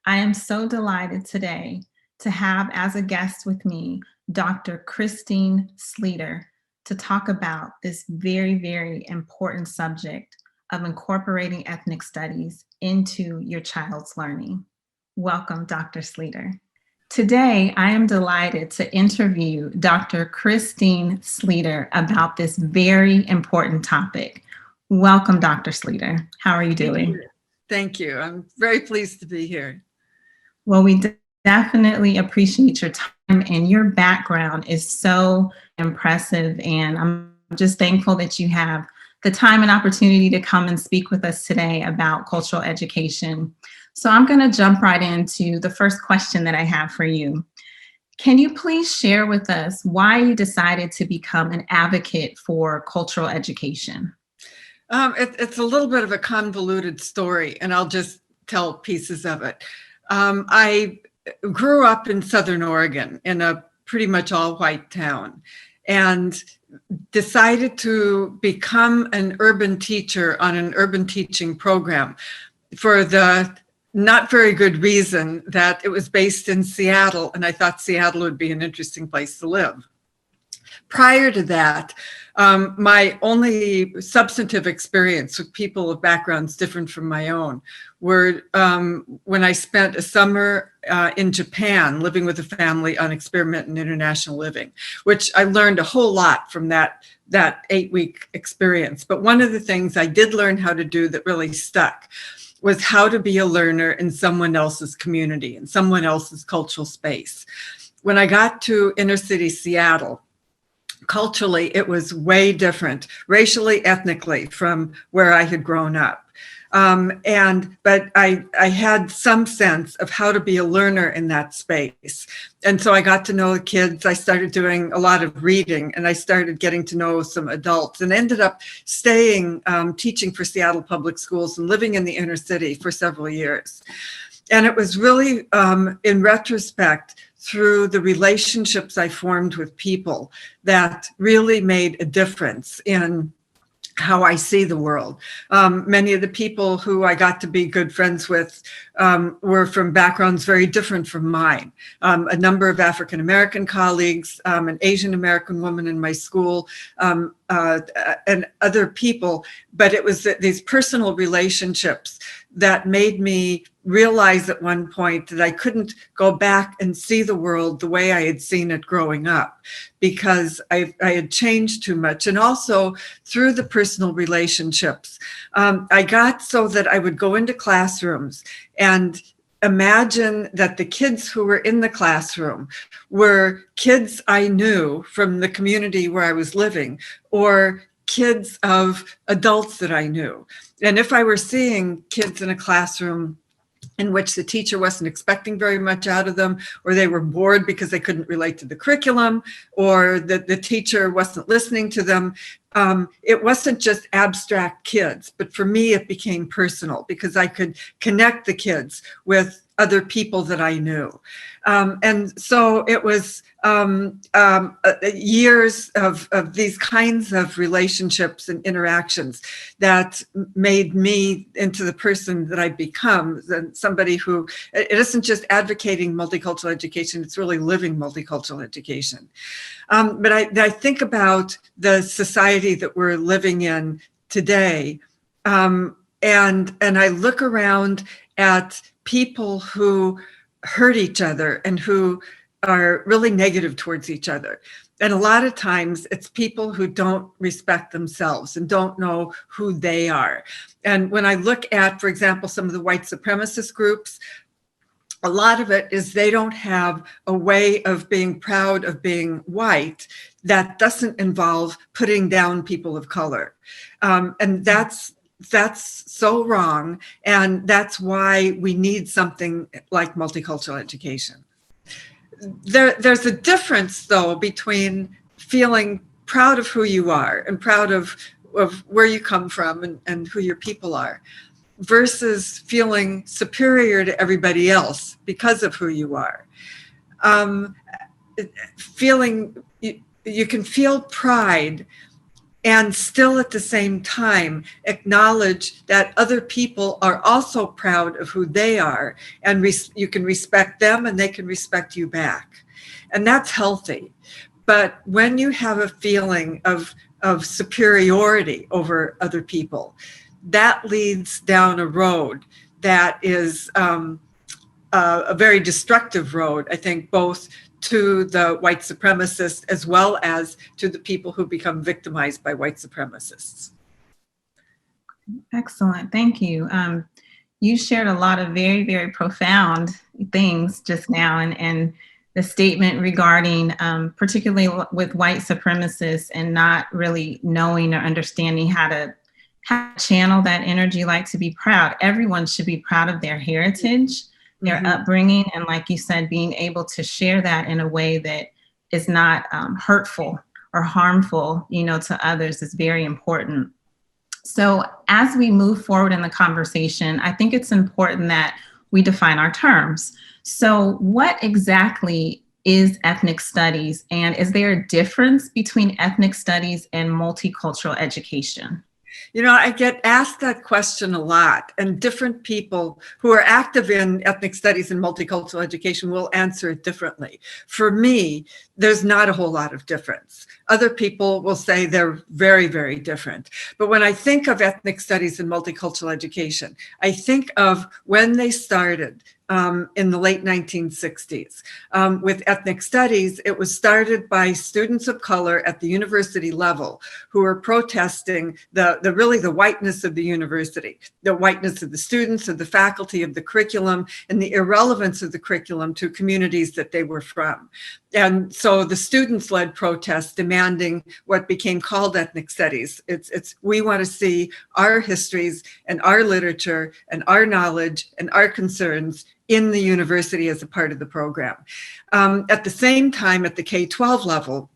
I am so delighted today to have as a guest with me Dr. Christine Sleeter to talk about this very, very important subject of incorporating ethnic studies into your child's learning. Welcome, Dr. Sleeter. Today, I am delighted to interview Dr. Christine Sleeter about this very important topic. Welcome, Dr. Sleeter. How are you doing? Thank you. I'm very pleased to be here. Well, we definitely appreciate your time, and your background is so impressive. And I'm just thankful that you have the time and opportunity to come and speak with us today about cultural education. So I'm going to jump right into the first question that I have for you. Can you please share with us why you decided to become an advocate for cultural education? It's a little bit of a convoluted story, and I'll just tell pieces of it. I grew up in Southern Oregon in a pretty much all-white town and decided to become an urban teacher on an urban teaching program for the not very good reason that it was based in Seattle, and I thought Seattle would be an interesting place to live. Prior to that, my only substantive experience with people of backgrounds different from my own were when I spent a summer in Japan living with a family on experiment and international living, which I learned a whole lot from that 8-week experience. But one of the things I did learn how to do that really stuck was how to be a learner in someone else's community, in someone else's cultural space. When I got to inner city Seattle, culturally, it was way different, racially, ethnically, from where I had grown up. But I had some sense of how to be a learner in that space. And so I got to know the kids. I started doing a lot of reading, and I started getting to know some adults, and ended up staying teaching for Seattle Public Schools and living in the inner city for several years. And it was really, in retrospect, through the relationships I formed with people that really made a difference in how I see the world. Many of the people who I got to be good friends with were from backgrounds very different from mine. A number of African-American colleagues, an Asian-American woman in my school, and other people. But it was these personal relationships that made me realize at one point that I couldn't go back and see the world the way I had seen it growing up, because I had changed too much. And also through the personal relationships, I got so that I would go into classrooms and imagine that the kids who were in the classroom were kids I knew from the community where I was living, or kids of adults that I knew. And if I were seeing kids in a classroom in which the teacher wasn't expecting very much out of them, or they were bored because they couldn't relate to the curriculum, or that the teacher wasn't listening to them, it wasn't just abstract kids, but for me it became personal, because I could connect the kids with other people that I knew. And so it was years of these kinds of relationships and interactions that made me into the person that I've become, somebody who, it isn't just advocating multicultural education, it's really living multicultural education. But I think about the society that we're living in today, and I look around at people who hurt each other and who are really negative towards each other. And a lot of times it's people who don't respect themselves and don't know who they are. And when I look at, for example, some of the white supremacist groups, a lot of it is they don't have a way of being proud of being white that doesn't involve putting down people of color. And that's so wrong. And that's why we need something like multicultural education. There's a difference, though, between feeling proud of who you are and proud of where you come from and who your people are, versus feeling superior to everybody else because of who you are. You can feel pride and still at the same time acknowledge that other people are also proud of who they are, and you can respect them and they can respect you back. And that's healthy. But when you have a feeling of superiority over other people, that leads down a road that is a very destructive road, I think, both to the white supremacists as well as to the people who become victimized by white supremacists. Excellent, thank you. You shared a lot of very, very profound things just now, and the statement regarding, particularly with white supremacists and not really knowing or understanding how to channel that energy, like to be proud. Everyone should be proud of their heritage, their upbringing, and like you said, being able to share that in a way that is not hurtful or harmful, to others is very important. So as we move forward in the conversation, I think it's important that we define our terms. So what exactly is ethnic studies, and is there a difference between ethnic studies and multicultural education? I get asked that question a lot, and different people who are active in ethnic studies and multicultural education will answer it differently. For me, there's not a whole lot of difference. Other people will say they're very, very different. But when I think of ethnic studies and multicultural education, I think of when they started in the late 1960s. With ethnic studies, it was started by students of color at the university level who were protesting the whiteness of the university, the whiteness of the students, of the faculty, of the curriculum, and the irrelevance of the curriculum to communities that they were from. And so the students led protests demanding what became called ethnic studies. It's we want to see our histories and our literature and our knowledge and our concerns in the university as a part of the program. At the same time, at the K-12 level,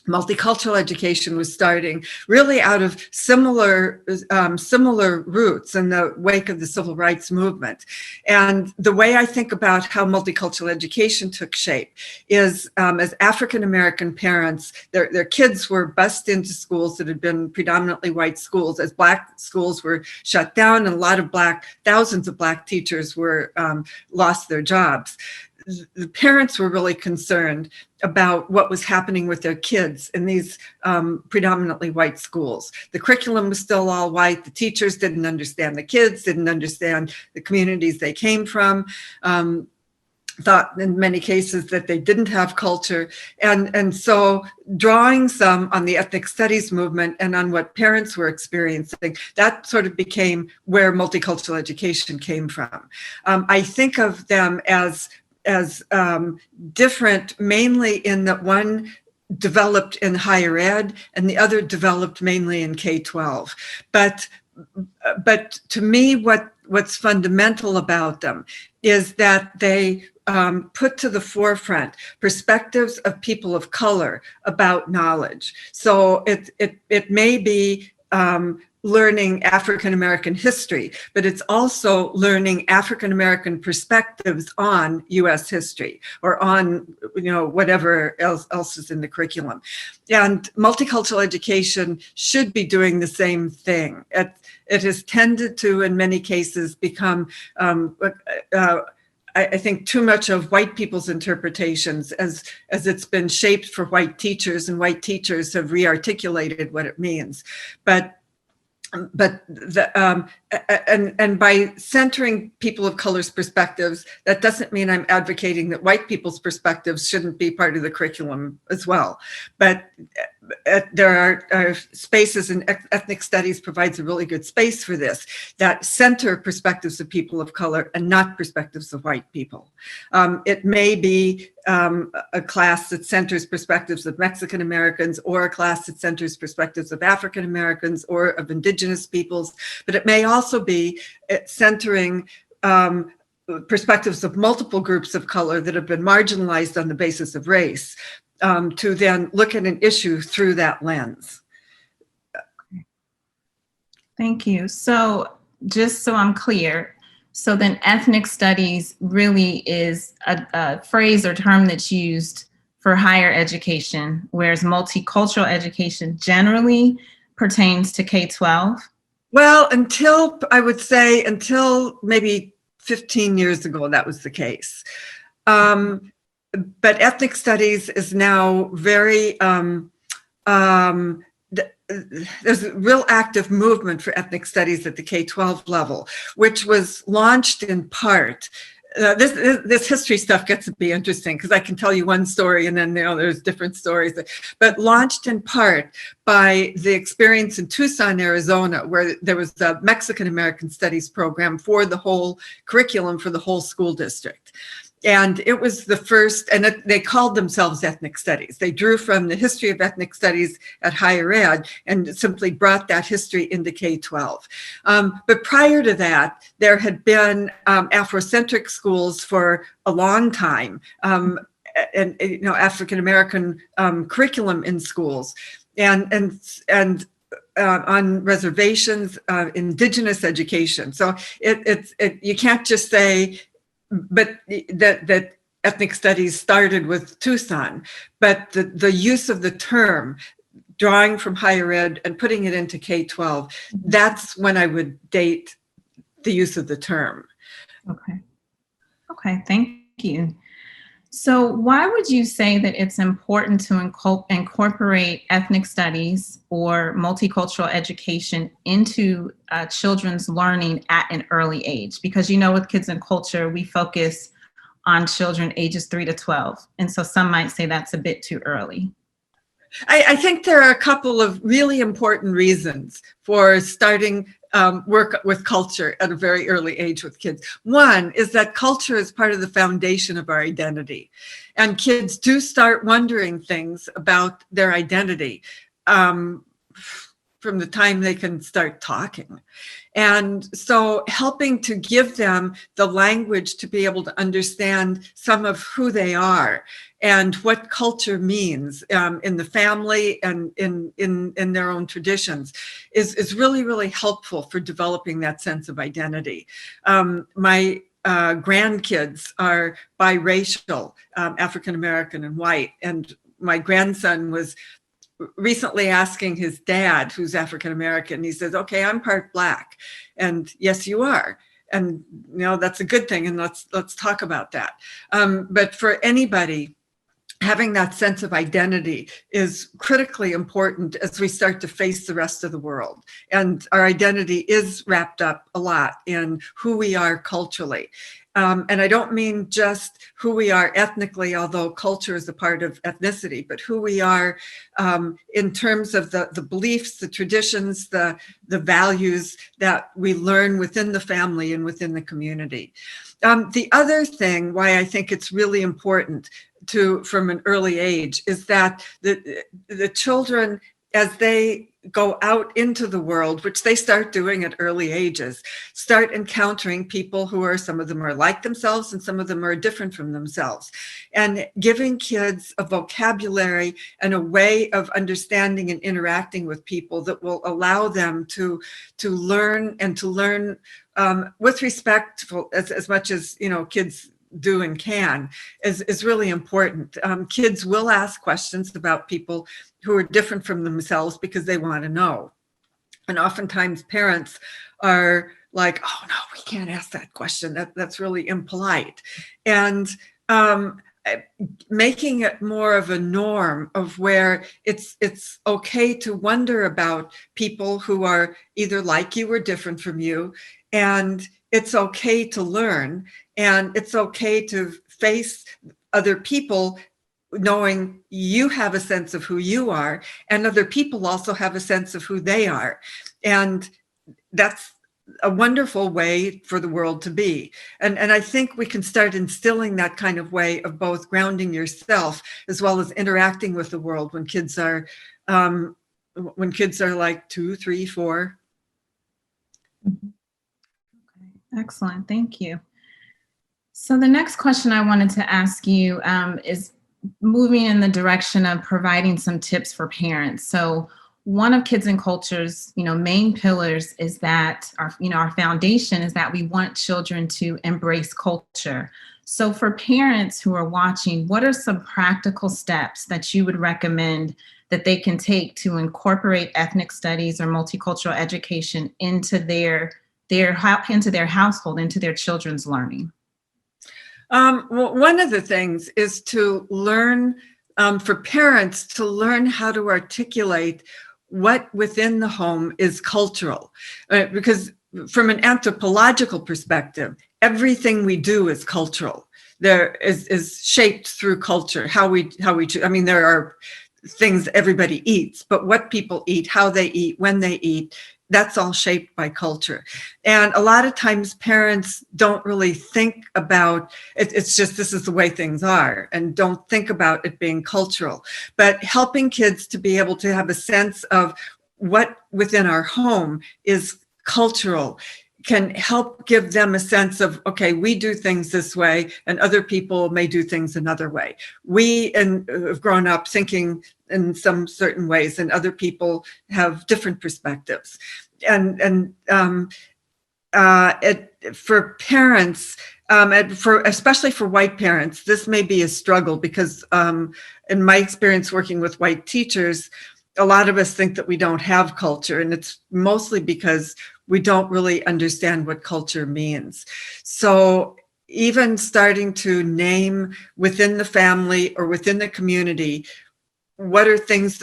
multicultural education was starting really out of similar roots in the wake of the civil rights movement. And the way I think about how multicultural education took shape is as African-American parents, their kids were bused into schools that had been predominantly white schools, as Black schools were shut down, and a lot of thousands of Black teachers were lost their jobs. The parents were really concerned about what was happening with their kids in these predominantly white schools. The curriculum was still all white. The teachers didn't understand the kids, didn't understand the communities they came from, thought in many cases that they didn't have culture. And so drawing some on the ethnic studies movement and on what parents were experiencing, that sort of became where multicultural education came from. I think of them as different, mainly in that one developed in higher ed and the other developed mainly in K-12. But to me, what's fundamental about them is that they put to the forefront perspectives of people of color about knowledge. So it may be learning African-American history, but it's also learning African-American perspectives on US history or on, whatever else is in the curriculum. And multicultural education should be doing the same thing. It has tended to, in many cases, become I think too much of white people's interpretations as it's been shaped for white teachers, and white teachers have re-articulated what it means. But by centering people of color's perspectives, that doesn't mean I'm advocating that white people's perspectives shouldn't be part of the curriculum as well. But there are spaces, and ethnic studies provides a really good space for this, that center perspectives of people of color and not perspectives of white people. It may be a class that centers perspectives of Mexican Americans, or a class that centers perspectives of African Americans or of indigenous peoples, but it may also be centering perspectives of multiple groups of color that have been marginalized on the basis of race, to then look at an issue through that lens. Thank you. So just so I'm clear, so then ethnic studies really is a phrase or term that's used for higher education, whereas multicultural education generally pertains to K-12? Well, I would say until maybe 15 years ago, that was the case. But ethnic studies is now very, there's a real active movement for ethnic studies at the K-12 level, which was launched in part. This history stuff gets to be interesting because I can tell you one story and then there's different stories, but launched in part by the experience in Tucson, Arizona, where there was a Mexican American Studies program for the whole curriculum for the whole school district. And it was the first, and they called themselves ethnic studies. They drew from the history of ethnic studies at higher ed and simply brought that history into K-12. But prior to that, there had been Afrocentric schools for a long time, and African-American curriculum in schools, and on reservations, indigenous education. So you can't just say, but that ethnic studies started with Tucson, but the use of the term, drawing from higher ed and putting it into K-12, that's when I would date the use of the term. Okay, thank you. So why would you say that it's important to incorporate ethnic studies or multicultural education into children's learning at an early age? Because with Kids and Culture, we focus on children ages 3 to 12. And so some might say that's a bit too early. I think there are a couple of really important reasons for starting work with culture at a very early age with kids. One is that culture is part of the foundation of our identity. And kids do start wondering things about their identity from the time they can start talking. And so helping to give them the language to be able to understand some of who they are and what culture means in the family and in their own traditions is really, really helpful for developing that sense of identity. My grandkids are biracial, African-American and white, and my grandson was recently asking his dad, who's African-American, he says, okay, I'm part Black. And yes, you are. And that's a good thing. And let's talk about that. But for anybody, having that sense of identity is critically important as we start to face the rest of the world. And our identity is wrapped up a lot in who we are culturally. And I don't mean just who we are ethnically, although culture is a part of ethnicity, but who we are in terms of the beliefs, the traditions, the values that we learn within the family and within the community. The other thing why I think it's really important from an early age is that the children, as they go out into the world, which they start doing at early ages, start encountering people some of them are like themselves and some of them are different from themselves. And giving kids a vocabulary and a way of understanding and interacting with people that will allow them to learn and to learn with respect as much as kids do and can is really important. Kids will ask questions about people who are different from themselves because they want to know. And oftentimes parents are like, oh no, we can't ask that question. That's really impolite. And making it more of a norm of where it's okay to wonder about people who are either like you or different from you. And it's okay to learn, and it's okay to face other people knowing you have a sense of who you are, and other people also have a sense of who they are. And that's a wonderful way for the world to be. And I think we can start instilling that kind of way of both grounding yourself as well as interacting with the world when kids are like 2, 3, 4. Excellent, thank you. So the next question I wanted to ask you is moving in the direction of providing some tips for parents. So one of Kids and Culture's, main pillars is that our foundation is that we want children to embrace culture. So for parents who are watching, what are some practical steps that you would recommend that they can take to incorporate ethnic studies or multicultural education into into their household, into their children's learning? Well, one of the things is to learn, for parents to learn how to articulate what within the home is cultural. Because from an anthropological perspective, everything we do is cultural. There is shaped through culture, how we I mean, there are things everybody eats, but what people eat, how they eat, when they eat, that's all shaped by culture. And a lot of times parents don't really think about it. It's just, this is the way things are, and don't think about it being cultural. But helping kids to be able to have a sense of what within our home is cultural can help give them a sense of, okay, we do things this way and other people may do things another way. We have grown up thinking in some certain ways and other people have different perspectives. And for parents, especially for white parents, this may be a struggle because in my experience working with white teachers, a lot of us think that we don't have culture, and it's mostly because we don't really understand what culture means. So even starting to name within the family or within the community, what are things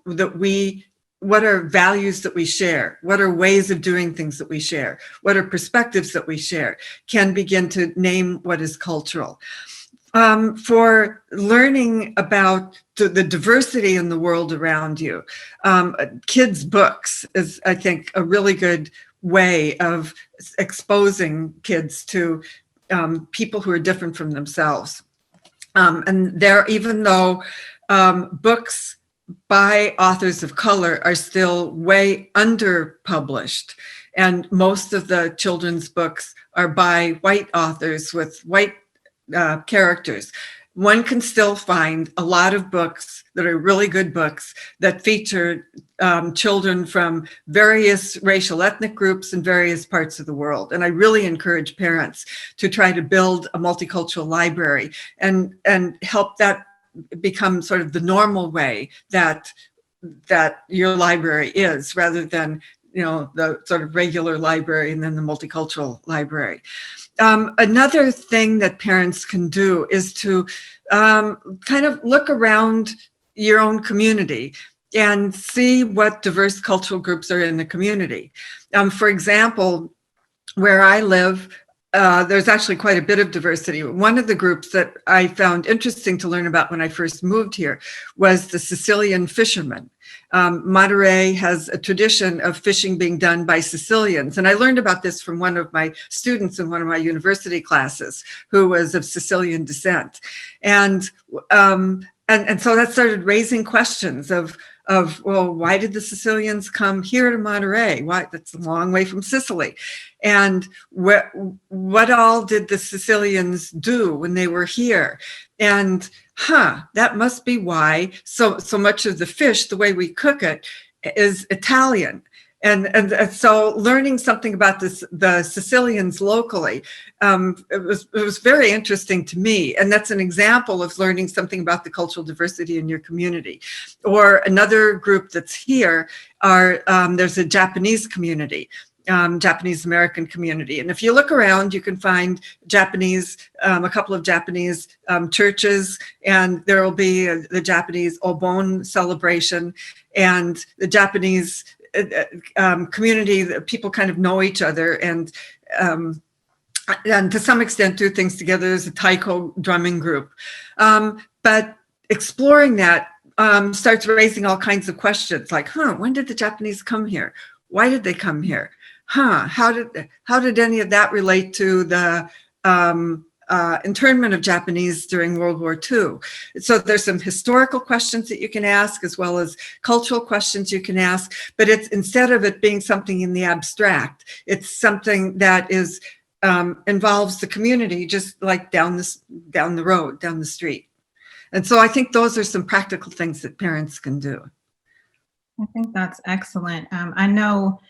what are values that we share? What are ways of doing things that we share? What are perspectives that we share? Can begin to name what is cultural. For learning about the diversity in the world around you, kids' books is, I think, a really good way of exposing kids to people who are different from themselves. And even though books by authors of color are still way underpublished, and most of the children's books are by white authors with white characters, one can still find a lot of books that are really good books that feature children from various racial ethnic groups in various parts of the world. And I really encourage parents to try to build a multicultural library and help that become sort of the normal way that your library is, rather than, you know, the sort of regular library and then the multicultural library. Another thing that parents can do is to kind of look around your own community and see what diverse cultural groups are in the community. For example, where I live, there's actually quite a bit of diversity. One of the groups that I found interesting to learn about when I first moved here was the Sicilian fishermen. Monterey has a tradition of fishing being done by Sicilians. And I learned about this from one of my students in one of my university classes who was of Sicilian descent. And so that started raising questions of, well, why did the Sicilians come here to Monterey? Why? That's a long way from Sicily. And what all did the Sicilians do when they were here? And that must be why so much of the fish, the way we cook it, is Italian. And so learning something about the Sicilians locally, it was very interesting to me. And that's an example of learning something about the cultural diversity in your community. Or another group that's here there's a Japanese community. Japanese American community. And if you look around, you can find a couple of Japanese churches, and there will be the Japanese Obon celebration, and the Japanese community, that people kind of know each other and to some extent do things together. As a taiko drumming group. But exploring that starts raising all kinds of questions like, when did the Japanese come here? Why did they come here? How did any of that relate to the internment of Japanese during World War II? So there's some historical questions that you can ask, as well as cultural questions you can ask. But it's, instead of it being something in the abstract, it's something that is involves the community, just like down the road, down the street. And so I think those are some practical things that parents can do. I think that's excellent. I know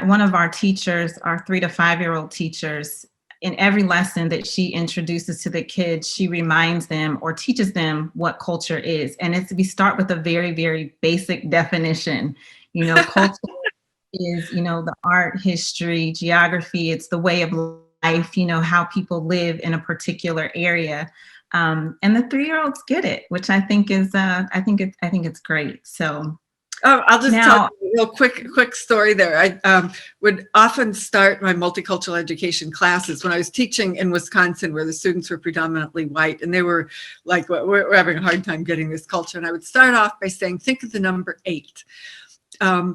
one of our teachers, our 3 to 5-year-old teachers, in every lesson that she introduces to the kids, she reminds them or teaches them what culture is. And we start with a very, very basic definition. Culture is, the art, history, geography. It's the way of life, how people live in a particular area. And the 3-year-olds get it, which I think is, I think it's great. So I'll just tell you a real quick story there. I would often start my multicultural education classes when I was teaching in Wisconsin, where the students were predominantly white, and they were like, we're having a hard time getting this culture. And I would start off by saying, think of the number 8.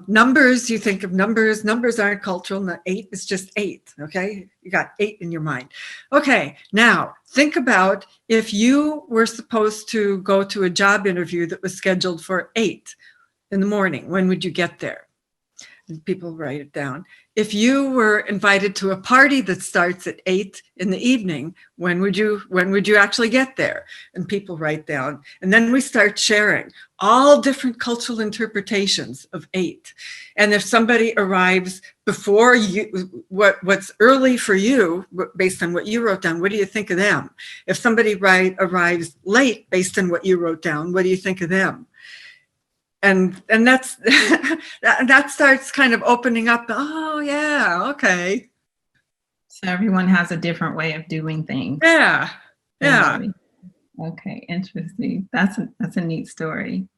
Numbers, you think of numbers aren't cultural. 8 is just 8. Okay, you got 8 in your mind. Okay, now think about if you were supposed to go to a job interview that was scheduled for 8 in the morning. When would you get there? And people write it down. If you were invited to a party that starts at 8 in the evening, when would you actually get there? And people write down. And then we start sharing all different cultural interpretations of 8. And if somebody arrives before you, what's early for you, based on what you wrote down, what do you think of them? If somebody arrives late based on what you wrote down, what do you think of them? And that's that starts kind of opening up. Oh yeah, okay. So everyone has a different way of doing things. Yeah. Okay, interesting. That's a neat story.